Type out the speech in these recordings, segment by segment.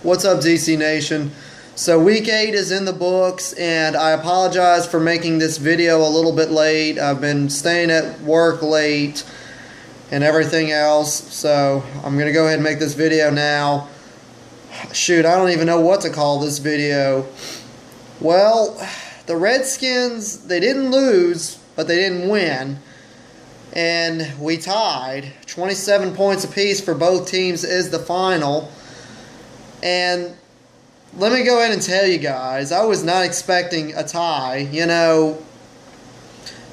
What's up, DC Nation? So week 8 is in the books, and I apologize for making this video a little bit late. I've been staying at work late and everything else, so I'm going to go ahead and make this video now. Shoot, I don't even know what to call this video. Well, the Redskins, they didn't lose, but they didn't win. And we tied. 27 points apiece for both teams is the final. And let me go ahead and tell you guys, I was not expecting a tie. You know,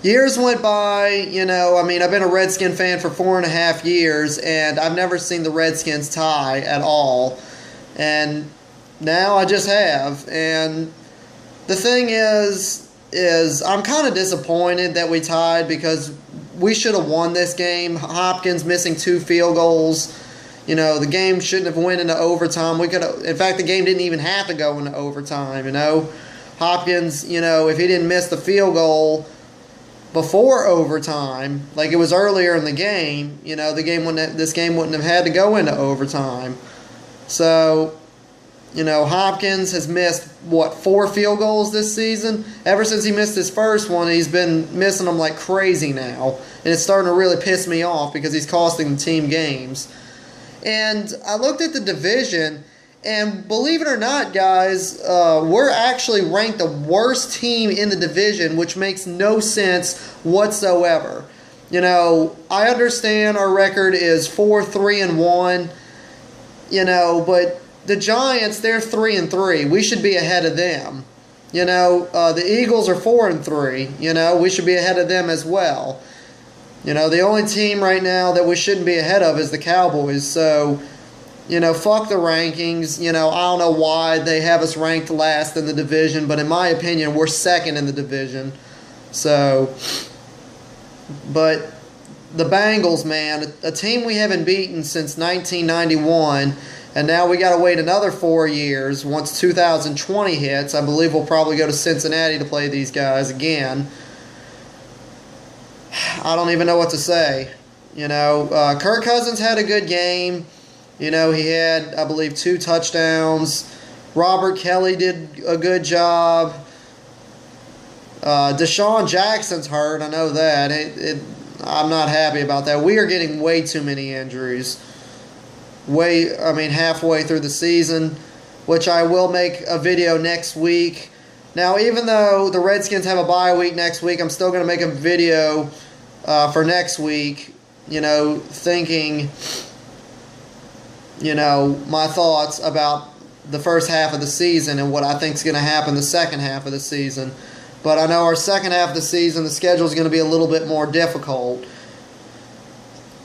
years went by, I've been a Redskin fan for 4.5 years, and I've never seen the Redskins tie at all. And now I just have. And the thing is I'm kind of disappointed that we tied because we should have won this game. Hopkins missing 2 field goals. The game shouldn't have went into overtime. In fact, the game didn't even have to go into overtime, Hopkins, if he didn't miss the field goal before overtime, like it was earlier in the game, this game wouldn't have had to go into overtime. So, Hopkins has missed, 4 field goals this season? Ever since he missed his first one, he's been missing them like crazy now. And it's starting to really piss me off because he's costing the team games. And I looked at the division, and believe it or not, guys, we're actually ranked the worst team in the division, which makes no sense whatsoever. I understand our record is 4-3-1, but the Giants, they're 3-3. We should be ahead of them. The Eagles are 4-3. We should be ahead of them as well. The only team right now that we shouldn't be ahead of is the Cowboys. So, fuck the rankings. I don't know why they have us ranked last in the division, but in my opinion, we're second in the division. So, but the Bengals, man, a team we haven't beaten since 1991, and now we got to wait another 4 years. Once 2020 hits, I believe we'll probably go to Cincinnati to play these guys again. I don't even know what to say. Kirk Cousins had a good game. He had, I believe, 2 touchdowns. Robert Kelly did a good job. Deshaun Jackson's hurt. I know that. I'm not happy about that. We are getting way too many injuries. Halfway through the season, which I will make a video next week. Now, even though the Redskins have a bye week next week, I'm still going to make a video for next week, thinking, my thoughts about the first half of the season and what I think is going to happen the second half of the season. But I know our second half of the season, the schedule is going to be a little bit more difficult.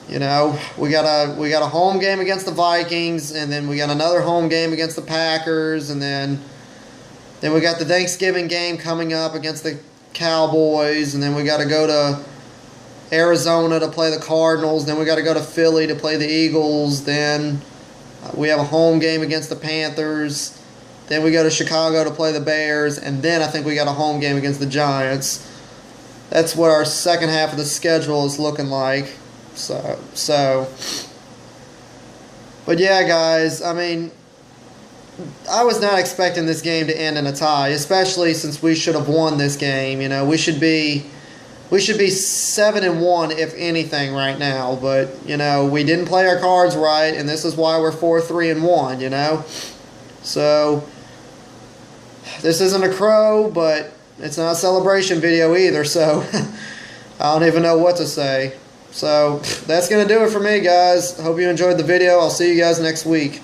We got a home game against the Vikings, and then we got another home game against the Packers, and then we got the Thanksgiving game coming up against the Cowboys, and then we got to go to Arizona to play the Cardinals, then we got to go to Philly to play the Eagles, then we have a home game against the Panthers, then we go to Chicago to play the Bears, and then I think we got a home game against the Giants. That's what our second half of the schedule is looking like. But yeah, guys, I was not expecting this game to end in a tie, especially since we should have won this game. We should be 7-1 if anything right now, but we didn't play our cards right, and this is why we're 4-3-1. So this isn't a crow, but it's not a celebration video either. So I don't even know what to say. So that's gonna do it for me, guys. Hope you enjoyed the video. I'll see you guys next week.